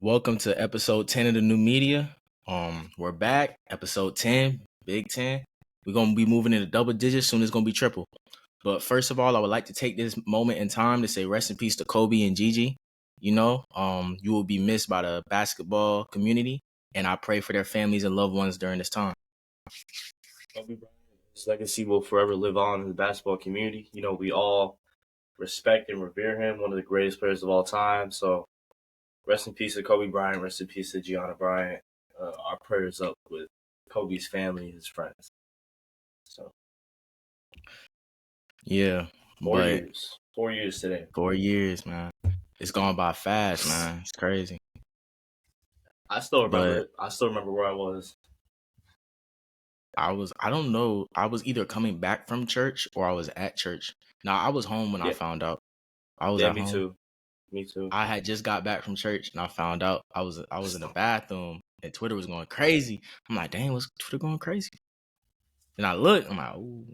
Welcome to episode 10 of the new media. We're back, episode 10, Big 10. We're gonna be moving into double digits, soon it's gonna be triple. But first of all, I would like to take this moment in time to say rest in peace to Kobe and Gigi. You will be missed by the basketball community, and I pray for their families and loved ones during this time. Kobe Bryant, his legacy will forever live on in the basketball community. You know, we all respect and revere him, one of the greatest players of all time. So, rest in peace to Kobe Bryant. Rest in peace to Gianna Bryant. Our prayers up with Kobe's family and his friends. So, Yeah, 4 years. 4 years today. 4 years, man. It's gone by fast, man. It's crazy. I still remember it. I still remember where I was. I don't know. I was either coming back from church or I was at church. Now, I was home when I found out. I was at me home. too. Me too. I had just got back from church and I found out I was in the bathroom and Twitter was going crazy. I'm like, dang, what's Twitter going crazy? And I looked, I'm like, ooh,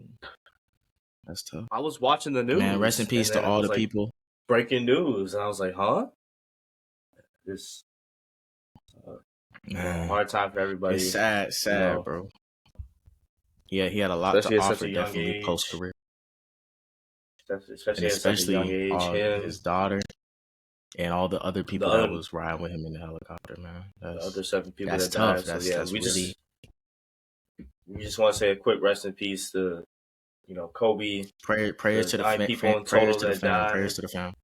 that's tough. I was watching the news. Man, rest in peace to all the people. Breaking news. And I was like, huh? This hard time for everybody. It's sad, bro. Yeah, he had a lot to offer, definitely post career. Especially at such a young age. His daughter and all the other people that was riding with him in the helicopter, man. The other 7 people that's that tough. died. That's really. We just want to say a quick rest in peace to, Kobe. Prayers to the people prayers to the family. Prayers to the family.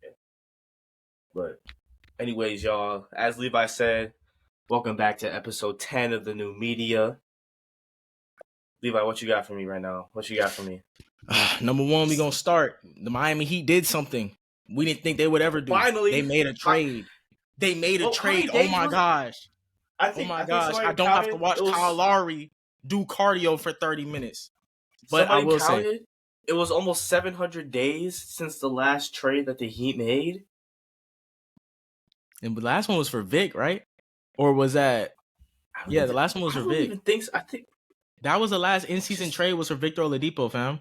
Yeah. But, anyways, y'all, as Levi said, welcome back to episode 10 of the new media. Levi, what you got for me right now? What you got for me? Number one, we gonna start. The Miami Heat did something we didn't think they would ever do. Finally, they made a trade. They made a trade. Oh my gosh! I don't have to watch Kyle Lowry do cardio for 30 minutes. But I will say, it was almost 700 days since the last trade that the Heat made. And the last one was for Vic, right? Or was that? Yeah, the last one was for Vic. I think that was the last in-season trade was for Victor Oladipo, fam.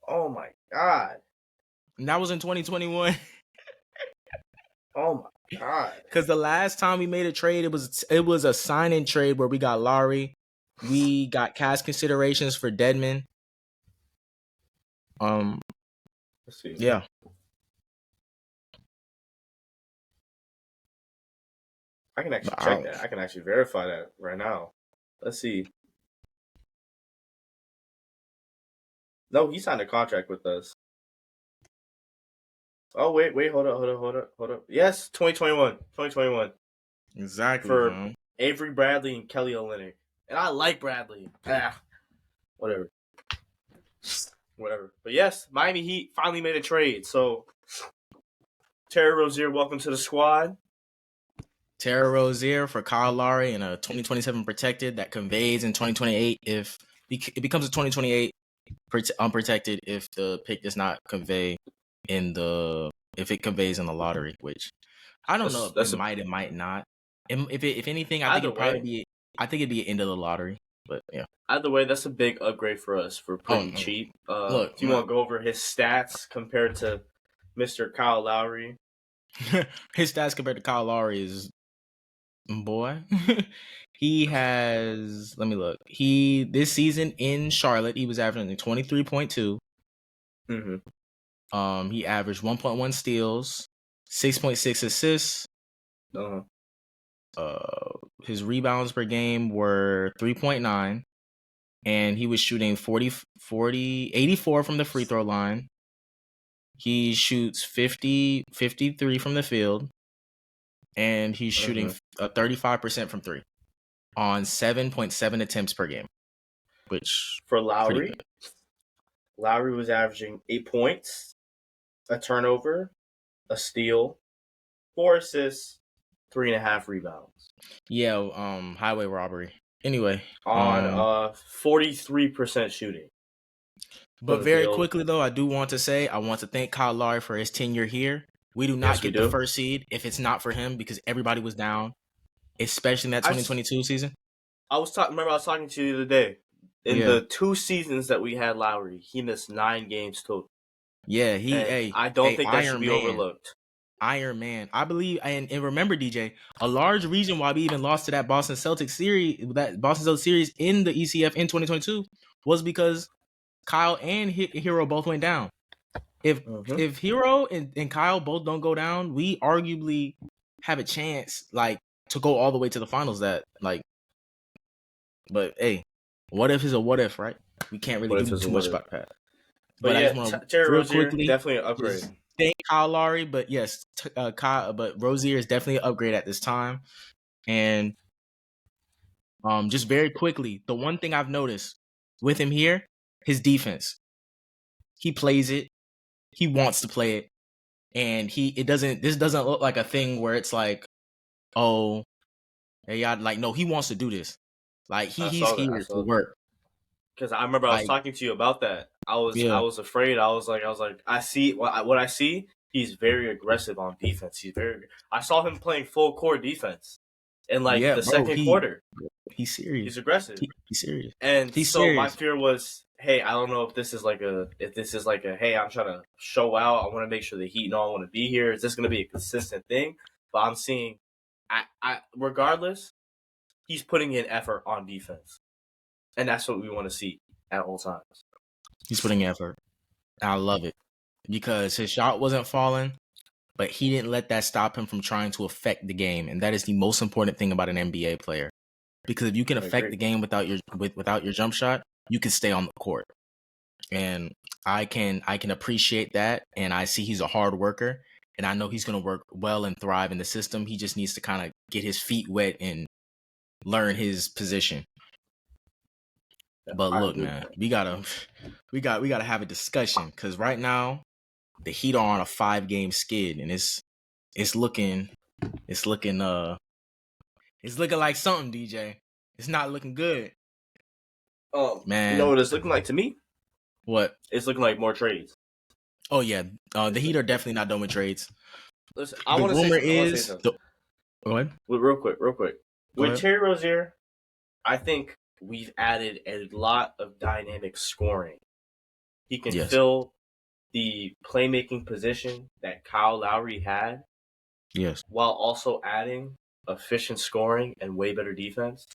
Oh my god! And that was in 2021. Oh my god! Because the last time we made a trade, it was a sign-in trade where we got Lowry, we got cash considerations for Dedmon. Let's see. Yeah. I can actually check that. I can actually verify that right now. Let's see. No, he signed a contract with us. Oh, wait, hold up. Yes, 2021. Exactly. For Avery Bradley and Kelly Olynyk. And I like Bradley. Whatever. But yes, Miami Heat finally made a trade. So, Terry Rozier, welcome to the squad. Terry Rozier for Kyle Lowry and a 2027 protected that conveys in 2028 if it becomes a 2028 unprotected if the pick does not convey if it conveys in the lottery, which I don't know if it might not. If anything, I think it'd be an end of the lottery. But yeah. Either way, that's a big upgrade for us for pretty cheap. Look, if you want to go over his stats compared to Mr. Kyle Lowry. His stats compared to Kyle Lowry is, boy, he has, let me look. This season in Charlotte, he was averaging 23.2. Mm-hmm. He averaged 1.1 steals, 6.6 assists. His rebounds per game were 3.9, and he was shooting 84 from the free throw line. He shoots 53 from the field, and he's shooting 35% from three on 7.7 attempts per game, which for Lowry was averaging 8 points, a turnover, a steal, 4 assists, 3.5 rebounds. Yeah, highway robbery. Anyway, on 43% shooting. But very quickly, though, I want to thank Kyle Lowry for his tenure here. We do not get the first seed if it's not for him because everybody was down, especially in that 2022 season. I was talking to you the other day. In the 2 seasons that we had Lowry, he missed 9 games total. Yeah, I don't think that should be overlooked. Iron Man. I believe, and remember, DJ, a large reason why we even lost to that Boston Celtics series in the ECF in 2022 was because Kyle and Hero both went down. If Hero and Kyle both don't go down, we arguably have a chance like to go all the way to the finals. But hey, what if is a what if, right? We can't really do too much about that. But I yeah, just want to Terry real Rozier, quickly definitely an upgrade. thank Kyle Lowry, but yes, but Rozier is definitely an upgrade at this time. And just very quickly, the one thing I've noticed with him here, his defense. He plays it. He wants to play it. And this doesn't look like a thing where it's like, oh, hey, no, he wants to do this. Like he's here to work. Because I remember I was talking to you about that. I was afraid. I was like, I see what I see. He's very aggressive on defense. I saw him playing full court defense in the second quarter. He's serious. He's aggressive. He's serious. And he's so serious. my fear was, hey, I don't know if this is like a hey, I'm trying to show out. I want to make sure the Heat know I want to be here. Is this going to be a consistent thing? But I'm seeing, I regardless, he's putting in effort on defense. And that's what we want to see at all times. He's putting in effort. I love it. Because his shot wasn't falling, but he didn't let that stop him from trying to affect the game. And that is the most important thing about an NBA player. Because if you can affect the game without your jump shot, you can stay on the court. And I can appreciate that. And I see he's a hard worker. And I know he's going to work well and thrive in the system. He just needs to kind of get his feet wet and learn his position. But look, man, we gotta have a discussion because right now the Heat are on a 5-game skid, and it's looking like something, DJ. It's not looking good. Oh man, you know what it's looking like to me? What? It's looking like more trades. Oh yeah, the Heat are definitely not done with trades. Listen, I want to say something. Go ahead. Real quick. With Terry Rozier, I think we've added a lot of dynamic scoring. He can fill the playmaking position that Kyle Lowry had. Yes. While also adding efficient scoring and way better defense.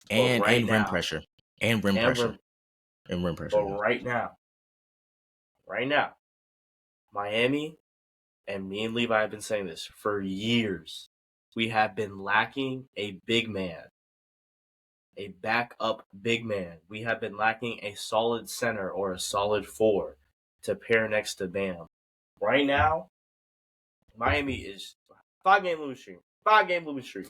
And rim pressure. And rim pressure. But right now, Miami, and me and Levi have been saying this for years. We have been lacking a big man. A backup big man. We have been lacking a solid center or a solid 4 to pair next to Bam. Right now, Miami is 5-game losing streak. 5-game losing streak.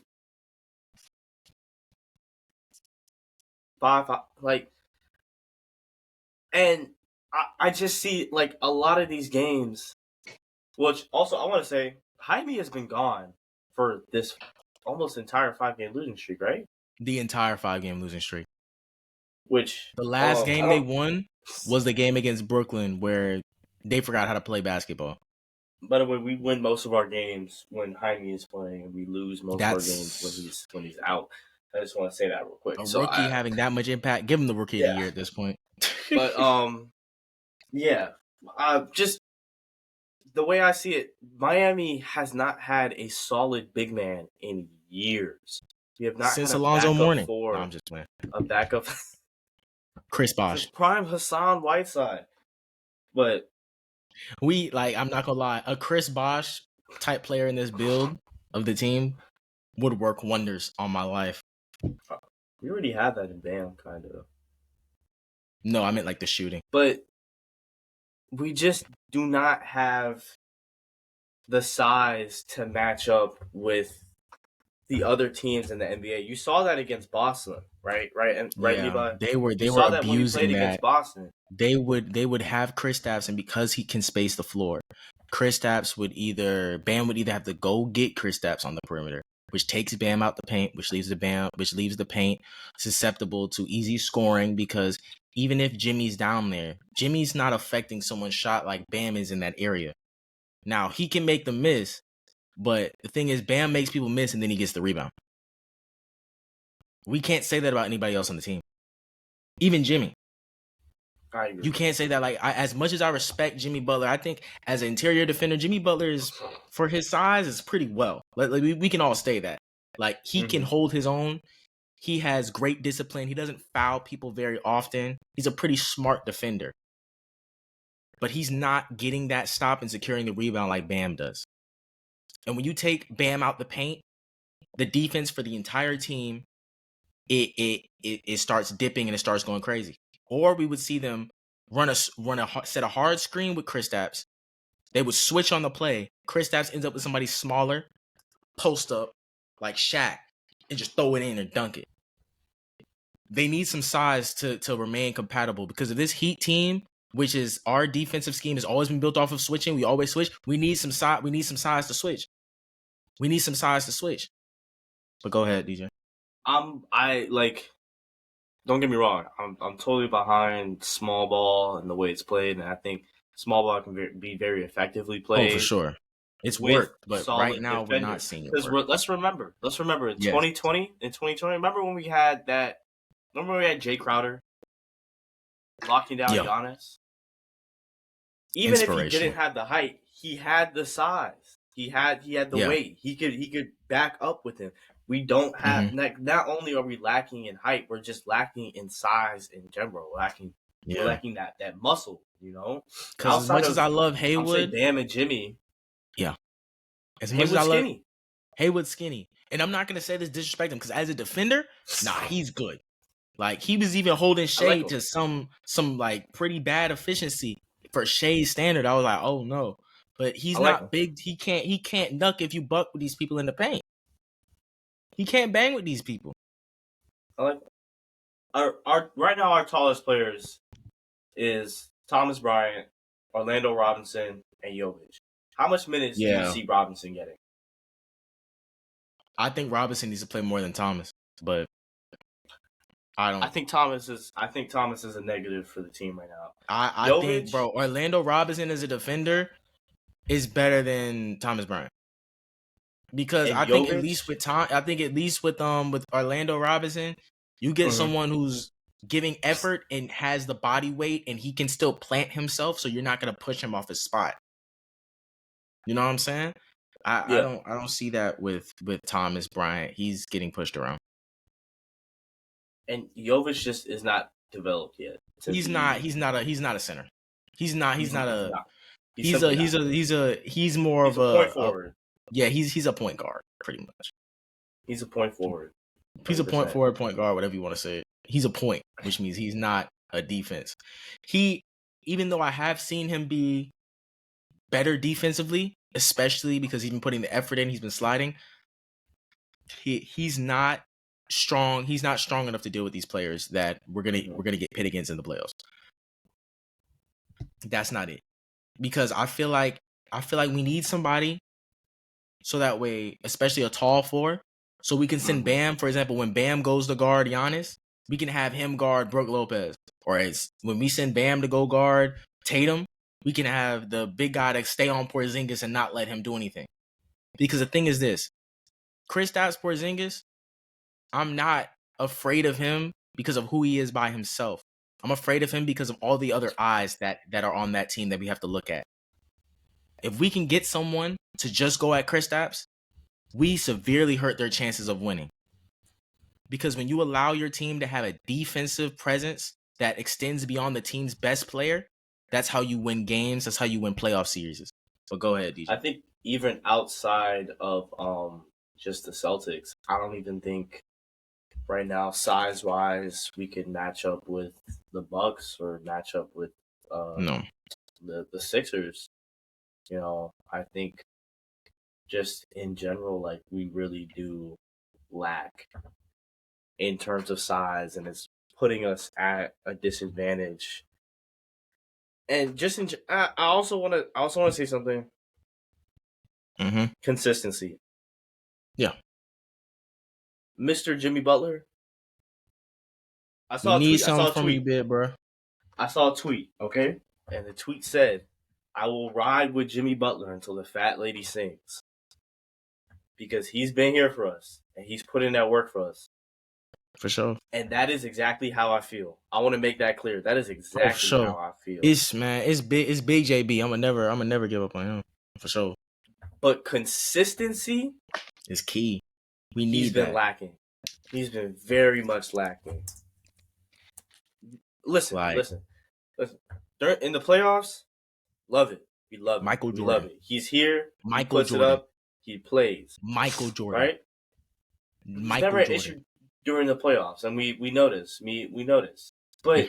5, and I just see a lot of these games, which also I want to say, Jaime has been gone for this almost entire 5-game losing streak, right? The entire 5-game losing streak. Which the last game they won was the game against Brooklyn where they forgot how to play basketball. But when we win most of our games when Jaime is playing, and we lose most of our games when he's out. I just want to say that real quick. A rookie having that much impact, give him the rookie of the year at this point. But just the way I see it, Miami has not had a solid big man in years. We have not since Alonzo Mourning. No, I'm just playing. A backup. Chris Bosh. Prime Hassan Whiteside. But I'm not gonna lie, a Chris Bosh type player in this build of the team would work wonders on my life. We already have that in Bam, kind of. No, I meant the shooting. But we just do not have the size to match up with the other teams in the NBA. You saw that against Boston, right? Levi? They were abusing that. Against Boston. They would have Kristaps, and because he can space the floor, Kristaps Bam would either have to go get Kristaps on the perimeter, which takes Bam out the paint, which leaves the paint susceptible to easy scoring because even if Jimmy's down there, Jimmy's not affecting someone's shot like Bam is in that area. Now, he can make them miss, but the thing is, Bam makes people miss and then he gets the rebound. We can't say that about anybody else on the team. Even Jimmy. I agree. You can't say that. Like, as much as I respect Jimmy Butler, I think as an interior defender, Jimmy Butler is, for his size, is pretty well. Like, we can all say that. Like, he can hold his own. He has great discipline. He doesn't foul people very often. He's a pretty smart defender. But he's not getting that stop and securing the rebound like Bam does. And when you take Bam out the paint, the defense for the entire team, it starts dipping and it starts going crazy. Or we would see them set a hard screen with Kristaps. They would switch on the play. Kristaps ends up with somebody smaller, post up like Shaq, and just throw it in or dunk it. They need some size to remain compatible, because of this Heat team, which is our defensive scheme has always been built off of switching. We always switch. We need some size. We need some size to switch. But go ahead, DJ. Don't get me wrong. I'm totally behind small ball and the way it's played, and I think small ball can be very effectively played. Oh, for sure. It's worked, but right now we're not seeing it work. Because let's remember in 2020, remember when we had that? Remember when we had Jay Crowder locking down Giannis? Even if he didn't have the height, he had the size. He had the weight. He could back up with him. We don't have not only are we lacking in height, we're just lacking in size in general. We're lacking that muscle, you know. Because as much as I love Haywood, Bam and Jimmy, as much as I love Haywood's skinny, and I'm not gonna say this disrespect him, because as a defender, he's good. Like, he was even holding Shea to some like pretty bad efficiency for Shea's standard. I was like, oh no, but he's not big. He can't duck if you buck with these people in the paint. He can't bang with these people. I like our right now. Our tallest players is Thomas Bryant, Orlando Robinson, and Jovic. How much minutes do you see Robinson getting? I think Robinson needs to play more than Thomas, but I don't. I think Thomas is a negative for the team right now. I think, bro, Orlando Robinson as a defender is better than Thomas Bryant. Because I think at least with Orlando Robinson, you get someone who's giving effort and has the body weight, and he can still plant himself, so you're not gonna push him off his spot. You know what I'm saying? I don't see that with Thomas Bryant. He's getting pushed around. And Jovic just is not developed yet. He's not a center. He's more of a point forward. He's a point guard, pretty much. He's a point forward. 100%. He's a point forward, point guard, whatever you want to say. He's a point, which means he's not a defense. Even though I have seen him be better defensively, especially because he's been putting the effort in, he's been sliding. He's not strong. He's not strong enough to deal with these players that we're gonna get pit against in the playoffs. That's not it. Because I feel like we need somebody, so that way, especially a tall four, so we can send Bam, for example, when Bam goes to guard Giannis, we can have him guard Brook Lopez. Or when we send Bam to go guard Tatum, we can have the big guy to stay on Porzingis and not let him do anything. Because the thing is this, Kristaps Porzingis, I'm not afraid of him because of who he is by himself. I'm afraid of him because of all the other eyes that are on that team that we have to look at. If we can get someone to just go at Kristaps, we severely hurt their chances of winning. Because when you allow your team to have a defensive presence that extends beyond the team's best player, that's how you win games. That's how you win playoff series. So go ahead, DJ. I think even outside of just the Celtics, I don't even think right now, size-wise, we can match up with the Bucks or match up with the Sixers. You know, I think just in general, like, we really do lack in terms of size, and it's putting us at a disadvantage. And just I also want to say something. Consistency. Yeah. Mr. Jimmy Butler. I saw a tweet. Something from you, bit, bro. I saw a tweet, okay? And the tweet said, "I will ride with Jimmy Butler until the fat lady sings." Because he's been here for us, and he's put in that work for us. For sure. And that is exactly how I feel. I want to make that clear. That is For exactly sure. how I feel. It's big JB. I'm gonna never give up on him. For sure. But consistency Is key. We he's need been that. lacking. He's been very much lacking. Listen. In the playoffs, love it. We love it. Michael We Jordan. love it. He's here. He Michael puts Jordan. it up. He plays. Michael Jordan. Right? He's Michael never an Jordan. issue during the playoffs, and we notice. We notice. But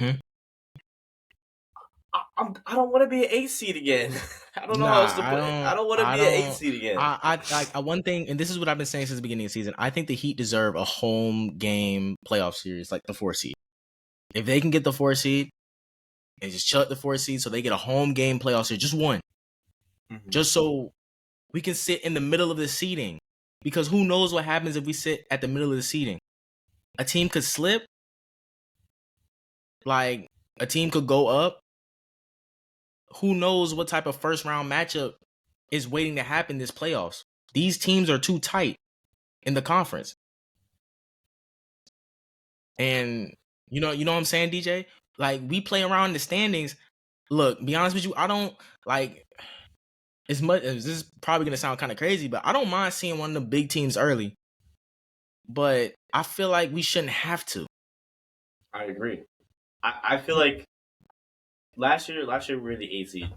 I don't want to be an 8 seed again. I don't know how else to put it. I don't want to be an 8 seed again. I one thing, and this is what I've been saying since the beginning of the season. I think the Heat deserve a home game playoff series, like the 4 seed. If they can get the 4 seed and just chill at the 4 seed, so they get a home game playoff series, just one, just so we can sit in the middle of the seeding. Because who knows what happens if we sit at the middle of the seeding? A team could slip. Like, a team could go up. Who knows what type of first round matchup is waiting to happen this playoffs? These teams are too tight in the conference. And you know what I'm saying, DJ? Like, we play around in the standings. Look, be honest with you, I don't like as much as this is probably gonna sound kind of crazy, but I don't mind seeing one of the big teams early. But I feel like we shouldn't have to. I agree. I feel like last year we were the 8 seed.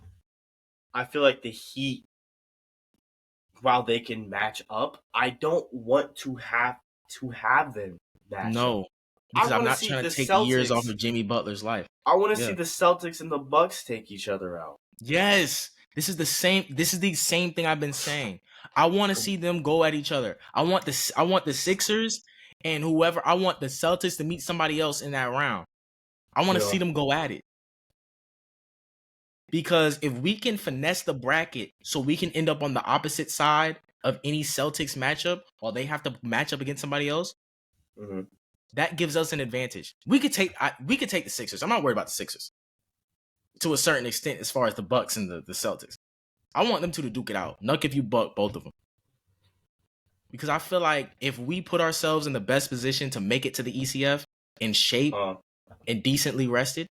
I feel like the Heat, while they can match up, I don't want to have them match up. Because I'm not trying to take years off of Jimmy Butler's life. I want to see the Celtics and the Bucks take each other out. Yes. This is the same thing I've been saying. I want to see them go at each other. I want the Sixers and whoever. I want the Celtics to meet somebody else in that round. I want to see them go at it. Because if we can finesse the bracket so we can end up on the opposite side of any Celtics matchup while they have to match up against somebody else, that gives us an advantage. We could take the Sixers. I'm not worried about the Sixers to a certain extent as far as the Bucks and the Celtics. I want them to duke it out. Nuck if you buck both of them. Because I feel like if we put ourselves in the best position to make it to the ECF in shape and decently rested,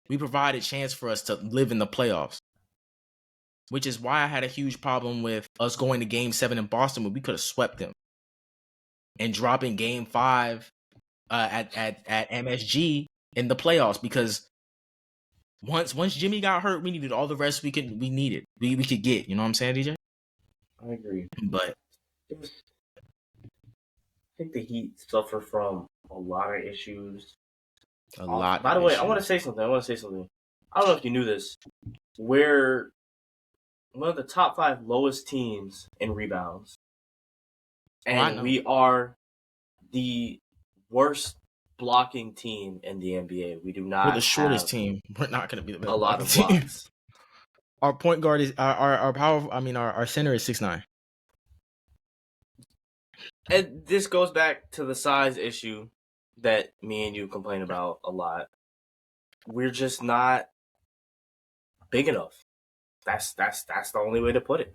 we provide a chance for us to live in the playoffs. Which is why I had a huge problem with us going to Game 7 in Boston when we could have swept them. And dropping Game 5 at MSG in the playoffs. Because once Jimmy got hurt, we needed all the rest we could get. You know what I'm saying, DJ? I agree. But I think the Heat suffer from a lot of issues. By the way, I want to say something. I don't know if you knew this. We're one of the top 5 lowest teams in rebounds. And we are the worst blocking team in the NBA. We do not We're the shortest team. We're not going to be the best. A lot of blocks. Our point guard is our power. I mean, our center is 6'9". And this goes back to the size issue that me and you complain about a lot. We're just not big enough. That's the only way to put it.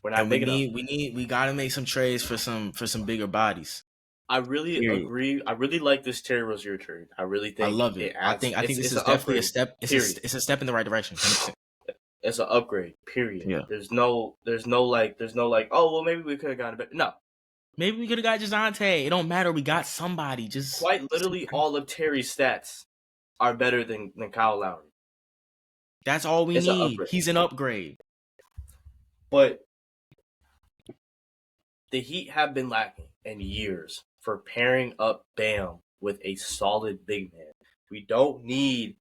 We're not big enough. We gotta make some trades for some bigger bodies. I really agree. I really like this Terry Rozier trade. I really think I love it. I think this is definitely a step. It's a step in the right direction. 100%. It's an upgrade. Period. Yeah. There's no like. Oh well, maybe we could have gotten a better. No. Maybe we could have got DeJounte. It don't matter. We got somebody. Just quite literally all of Terry's stats are better than Kyle Lowry. That's all we need. He's an upgrade. But the Heat have been lacking in years for pairing up Bam with a solid big man. We don't need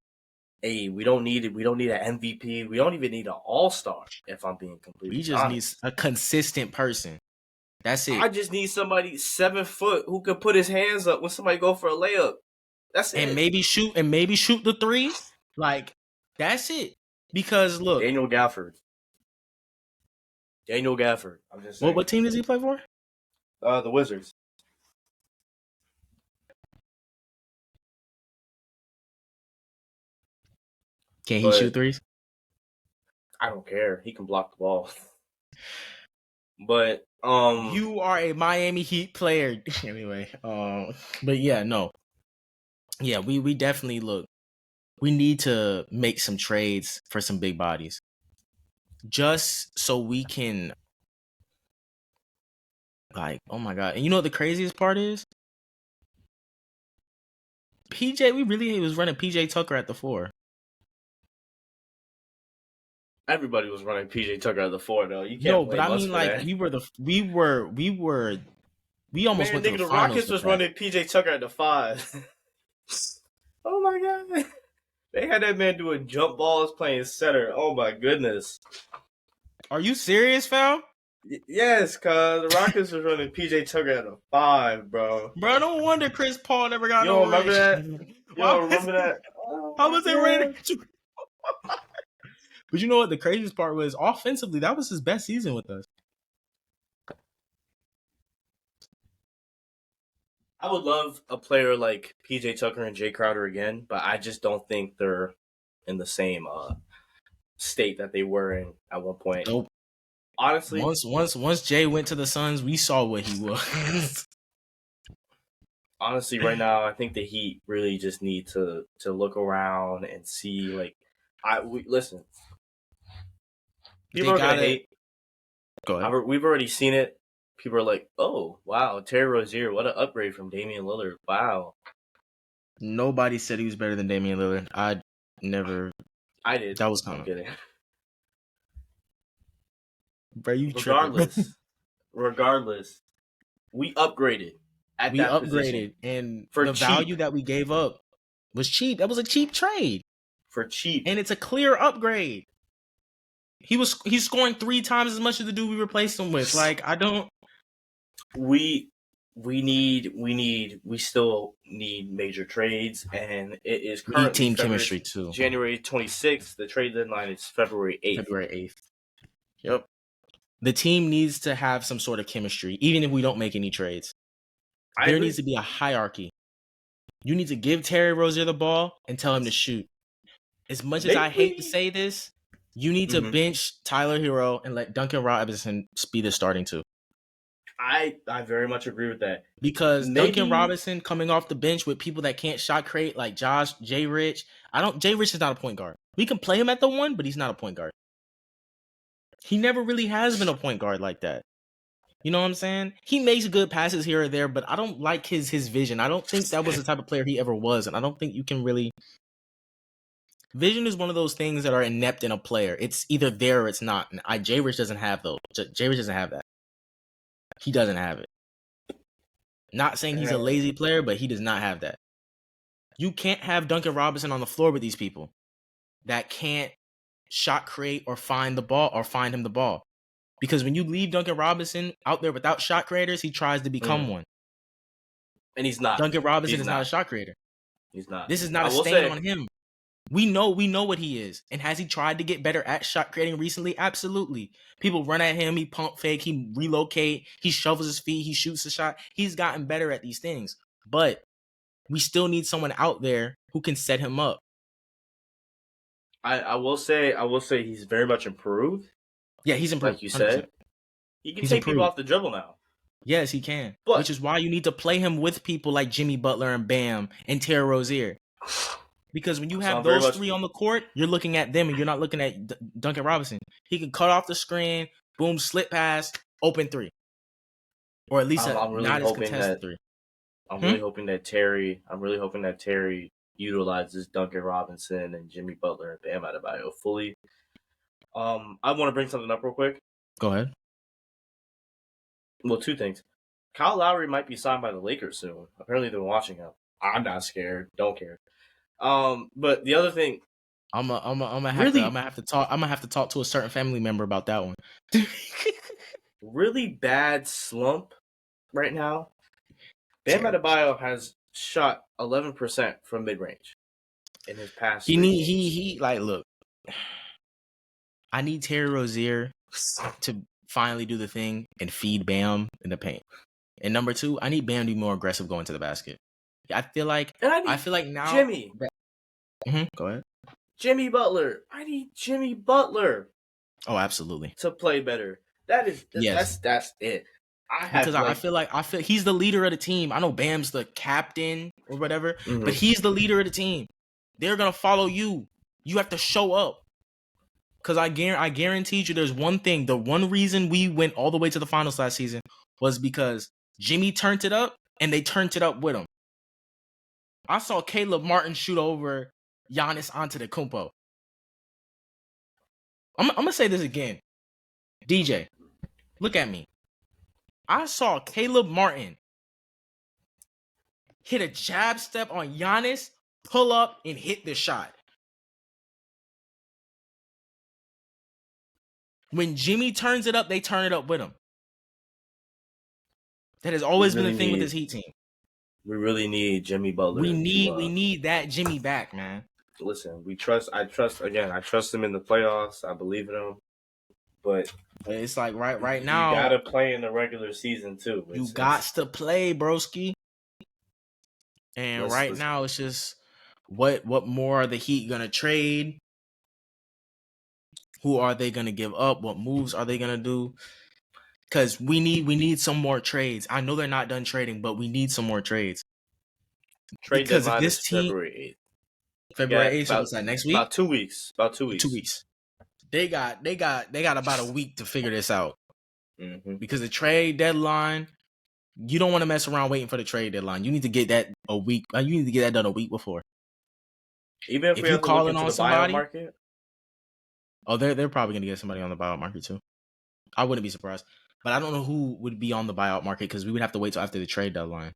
an MVP. We don't even need an all-star, if I'm being completely honest. We just need a consistent person. That's it. I just need somebody 7 foot who can put his hands up when somebody go for a layup. That's it. And maybe shoot the 3. Like, that's it. Because look, Daniel Gafford. I'm just saying. What team does he play for? The Wizards. Can he shoot 3s? I don't care. He can block the ball. But You are a Miami Heat player. Anyway, but yeah, no. Yeah, we definitely look. We need to make some trades for some big bodies. Just so we can like, oh my god. And you know what the craziest part is? PJ, we really was running PJ Tucker at the 4. everybody was running PJ Tucker at the 4 though. You can't No, but blame I us mean for like that. we almost Man, went to nigga, the the finals Rockets with was that. running PJ Tucker at the 5. Oh my god. They had that man doing jump balls playing center. Oh my goodness. Are you serious, fam? Yes, cuz the Rockets was running PJ Tucker at a 5, bro. Bro, no wonder Chris Paul never got You no don't remember ring. that? You Why don't was remember that? Oh how my was they running? god. But you know what the craziest part was? Offensively, that was his best season with us. I would love a player like PJ Tucker and Jay Crowder again, but I just don't think they're in the same state that they were in at one point. Nope. Honestly, Once Jay went to the Suns, we saw what he was. right now, I think the Heat really just need to look around and see. Like, listen. People are gonna hate. Go ahead. We've already seen it. People are like, "Oh, wow, Terry Rozier, what an upgrade from Damian Lillard! Wow." Nobody said he was better than Damian Lillard. I did. That was I'm kind of kidding. bro. You tripping? Regardless, we upgraded at We that upgraded, position and for the cheap. value that we gave up was cheap. That was a cheap trade, For cheap, and it's a clear upgrade. He's scoring 3 times as much as the dude we replaced him with. Like, I don't. We still need major trades, and it is We need currently team chemistry too. January 26th. The trade deadline is February 8th. February 8th. Yep. The team needs to have some sort of chemistry, even if we don't make any trades. There needs to be a hierarchy. You need to give Terry Rozier the ball and tell him to shoot. As much as I hate to say this, you need to bench Tyler Hero and let Duncan Robinson be the starting 2. I very much agree with that. Because Duncan Robinson coming off the bench with people that can't shot create like Josh, Jay Rich. Jay Rich is not a point guard. We can play him at the 1, but he's not a point guard. He never really has been a point guard like that. You know what I'm saying? He makes good passes here or there, but I don't like his vision. I don't think that was the type of player he ever was, and I don't think you can really. Vision is one of those things that are inept in a player. It's either there or it's not. And Jay Rich doesn't have those. Jay Rich doesn't have that. He doesn't have it. Not saying he's a lazy player, but he does not have that. You can't have Duncan Robinson on the floor with these people that can't shot create or find the ball or find him the ball. Because when you leave Duncan Robinson out there without shot creators, he tries to become one. And he's not. Duncan Robinson is not a shot creator. He's not. This is not a stain on him. We know what he is. And has he tried to get better at shot creating recently? Absolutely. People run at him, he pump fake, he relocate, he shovels his feet, he shoots a shot. He's gotten better at these things. But we still need someone out there who can set him up. I will say he's very much improved. Yeah, he's improved. Like you said. He can take people off the dribble now. Yes, he can. Which is why you need to play him with people like Jimmy Butler and Bam and Terry Rozier. Because when you have those 3 on the court, you're looking at them and you're not looking at Duncan Robinson. He can cut off the screen, boom, slip pass, open 3. Or at least not as contested 3. I'm really hoping that Terry utilizes Duncan Robinson and Jimmy Butler and Bam Adebayo fully. I want to bring something up real quick. Go ahead. Well, 2 things. Kyle Lowry might be signed by the Lakers soon. Apparently they're watching him. I'm not scared. Don't care. But the other thing, I'm gonna have to talk to a certain family member about that one. Really bad slump right now. Bam Adebayo has shot 11% from mid range in his past. He look. I need Terry Rozier to finally do the thing and feed Bam in the paint. And number 2, I need Bam to be more aggressive going to the basket. I feel like now Jimmy. Go ahead. Jimmy Butler. I need Jimmy Butler. Oh, absolutely. To play better. Yes. That's it. Because I feel he's the leader of the team. I know Bam's the captain or whatever, but he's the leader of the team. They're gonna follow you. You have to show up. Because I guarantee you, there's one thing. The one reason we went all the way to the finals last season was because Jimmy turned it up, and they turned it up with him. I saw Caleb Martin shoot over Giannis Antetokounmpo. I'm gonna say this again. DJ, look at me. I saw Caleb Martin hit a jab step on Giannis, pull up, and hit the shot. When Jimmy turns it up, they turn it up with him. That has always been the thing with this Heat team. We really need Jimmy Butler. We need that Jimmy back, man. Listen, I trust him in the playoffs. I believe in him. But it's like right now, you gotta play in the regular season too. You got to play, broski. And now it's just what more are the Heat gonna trade? Who are they gonna give up? What moves are they gonna do? Because we need some more trades. I know they're not done trading, but we need some more trades. Trade deadline is February 8th. February 8th, so what's that, next week? About 2 weeks. 2 weeks. They got about a week to figure this out. Because the trade deadline, you don't want to mess around waiting for the trade deadline. You need to get that a week. You need to get that done a week before. Even if we have to look into the buyout market. Oh, they're probably gonna get somebody on the buyout market too. I wouldn't be surprised, but I don't know who would be on the buyout market because we would have to wait till after the trade deadline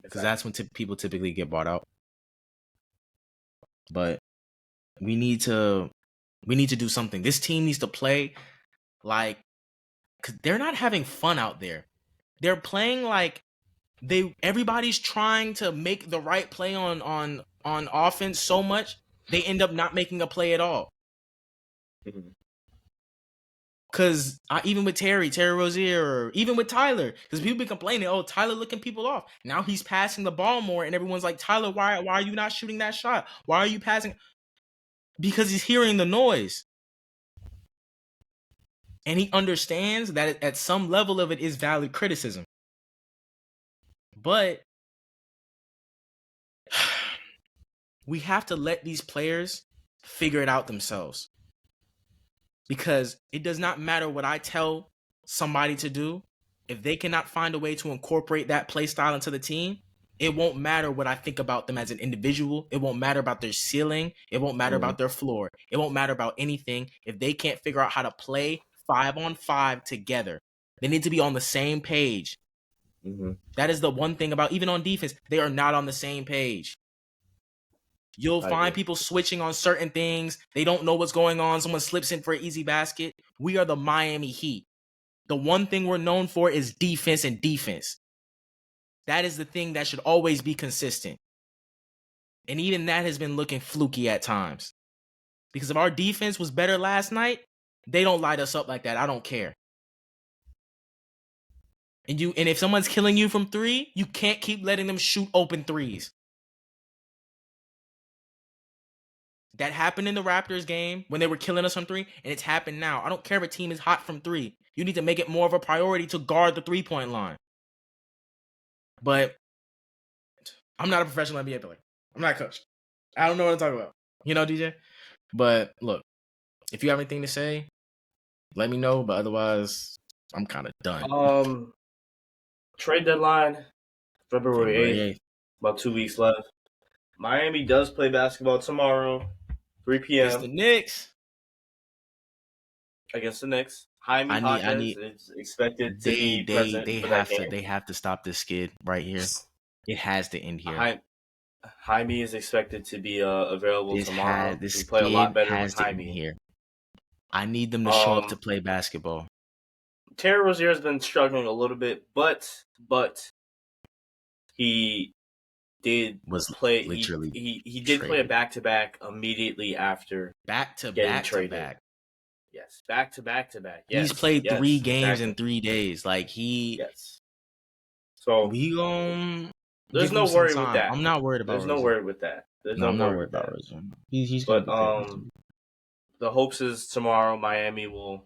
because that's when people typically get bought out. But we need to do something. This team needs to play like, cause they're not having fun out there. They're playing like everybody's trying to make the right play on offense so much they end up not making a play at all. Cause even with Terry Rozier, or even with Tyler, because people be complaining, oh, Tyler looking people off. Now he's passing the ball more, and everyone's like, Tyler, why are you not shooting that shot? Why are you passing? Because he's hearing the noise. And he understands that at some level of it is valid criticism. But we have to let these players figure it out themselves. Because it does not matter what I tell somebody to do. If they cannot find a way to incorporate that play style into the team, it won't matter what I think about them as an individual. It won't matter about their ceiling. It won't matter about their floor. It won't matter about anything if they can't figure out how to play 5-on-5 together. They need to be on the same page. That is the one thing about, even on defense, they are not on the same page. You'll find people switching on certain things. They don't know what's going on. Someone slips in for an easy basket. We are the Miami Heat. The one thing we're known for is defense and defense. That is the thing that should always be consistent. And even that has been looking fluky at times. Because if our defense was better last night, they don't light us up like that. I don't care. And if someone's killing you from three, you can't keep letting them shoot open threes. That happened in the Raptors game when they were killing us from three, and it's happened now. I don't care if a team is hot from three. You need to make it more of a priority to guard the three-point line. But I'm not a professional NBA player. I'm not a coach. I don't know what I'm talking about. You know, DJ? But look, if you have anything to say, let me know. But otherwise, I'm kind of done. Trade deadline, February 8th. About 2 weeks left. Miami does play basketball tomorrow, 3 p.m. Against the Knicks. Jaime Hawkins is expected to be present for that game. They have to stop this skid right here. It has to end here. Jaime is expected to be available tomorrow. We play a lot better with Jaime here. I need them to show up to play basketball. Terry Rozier has been struggling a little bit, but he did play. He did play a back-to-back immediately after getting traded. Yes, back-to-back. Yes, he's played 3 games in 3 days. Like So we there's no worry with that. I'm not worried about. There's no worry with that. I'm not worried about Rozier. He's but the hopes is tomorrow Miami will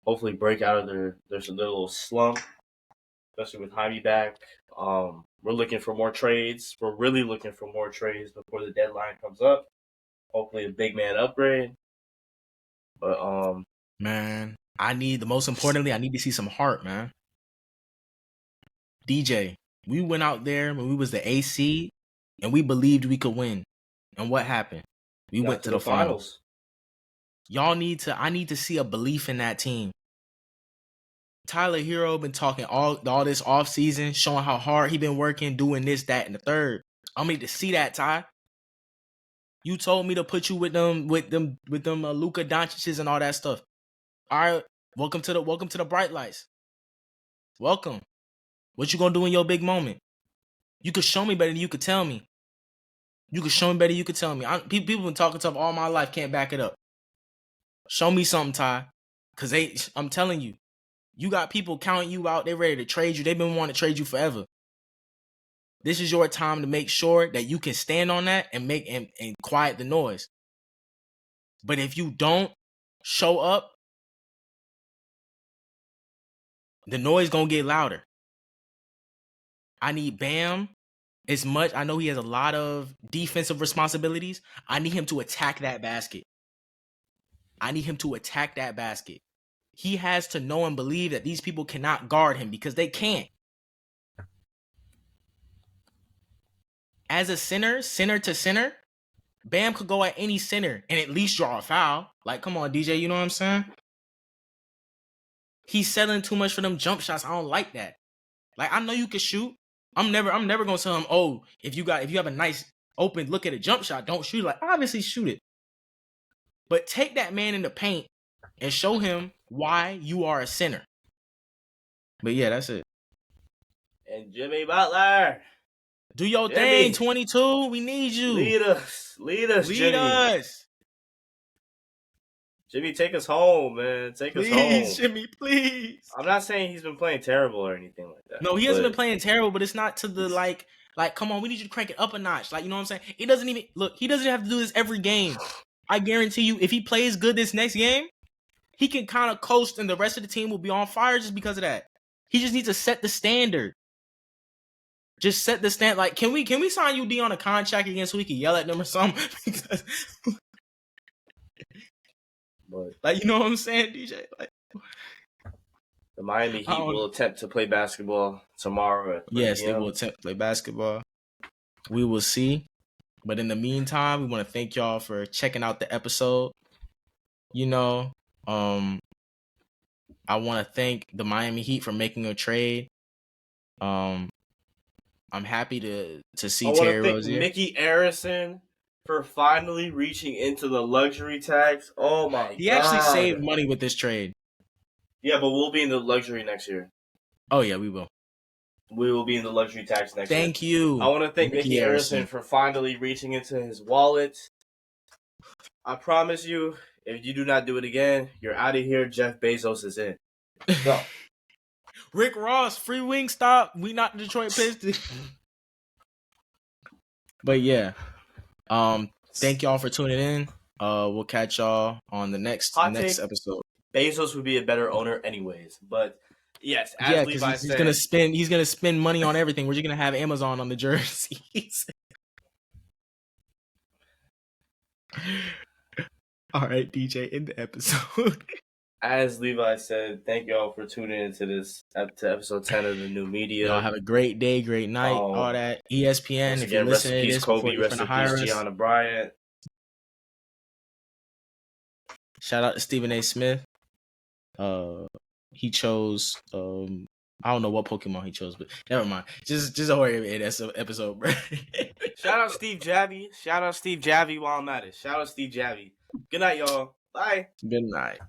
hopefully break out of their little slump, especially with Jaime back. We're looking for more trades. We're really looking for more trades before the deadline comes up. Hopefully a big man upgrade. But Man, most importantly, I need to see some heart, man. DJ, we went out there when we was the AC and we believed we could win. And what happened? We went to the finals. I need to see a belief in that team. Tyler Hero been talking all this offseason, showing how hard he been working, doing this, that, and the third. I need to see that, Ty. You told me to put you with them Luka Doncic's and all that stuff. All right, welcome to the bright lights. Welcome. What you gonna do in your big moment? You could show me better than you could tell me. People been talking tough all my life, can't back it up. Show me something, Ty. Cause I'm telling you, you got people counting you out. They're ready to trade you. They've been wanting to trade you forever. This is your time to make sure that you can stand on that and make and quiet the noise. But if you don't show up, the noise gonna get louder. I need Bam. As much, I know he has a lot of defensive responsibilities. I need him to attack that basket. He has to know and believe that these people cannot guard him because they can't. As a center to center, Bam could go at any center and at least draw a foul. Like, come on, DJ, you know what I'm saying? He's settling too much for them jump shots. I don't like that. Like, I know you can shoot. I'm never gonna tell him, oh, if you have a nice open look at a jump shot, don't shoot it. Like, obviously shoot it. But take that man in the paint and show him why you are a center. But yeah, that's it. And Jimmy Butler. Do your thing, 22. We need you. Lead us, Jimmy. Jimmy, take us home, man. Take us home. Please, Jimmy, please. I'm not saying he's been playing terrible or anything like that. No, he hasn't been playing terrible, but it's not to the like, come on, we need you to crank it up a notch. Like, you know what I'm saying? He doesn't have to do this every game. I guarantee you, if he plays good this next game, he can kind of coast and the rest of the team will be on fire just because of that. He just needs to set the standard. Just set the stand. Like, can we sign UD on a contract again so we can yell at them or something? Because, like, you know what I'm saying, DJ? Like, the Miami Heat will attempt to play basketball tomorrow. Yes, they will attempt to play basketball. We will see. But in the meantime, we want to thank y'all for checking out the episode. You know, I want to thank the Miami Heat for making a trade. I'm happy to see Terry Rozier. I want to thank Mickey Arison for finally reaching into the luxury tax. Oh my God. He actually saved money with this trade. Yeah, but we'll be in the luxury next year. Oh yeah, we will. We will be in the luxury tax next year. Thank you. I want to thank Mickey Arison for finally reaching into his wallet. I promise you, if you do not do it again, you're out of here. Jeff Bezos is in. Go. Rick Ross, free Wingstop. We not the Detroit Pistons. But yeah, thank y'all for tuning in. We'll catch y'all on the next episode. Bezos would be a better owner, anyways. But yes, as Levi said, he's gonna spend money on everything. We're just gonna have Amazon on the jerseys. All right, DJ, end the episode. As Levi said, thank y'all for tuning into to episode 10 of the new media. Y'all have a great day, great night, all that. ESPN, if you're listening to this, Kobe, rest in peace, Gianna Bryant. Shout out to Stephen A. Smith. He chose I don't know what Pokemon he chose, but never mind. Just hurry that's an episode, bro. Shout out Steve Javy. Shout out Steve Javy while I'm at it. Shout out Steve Javy. Good night, y'all. Bye. Good night.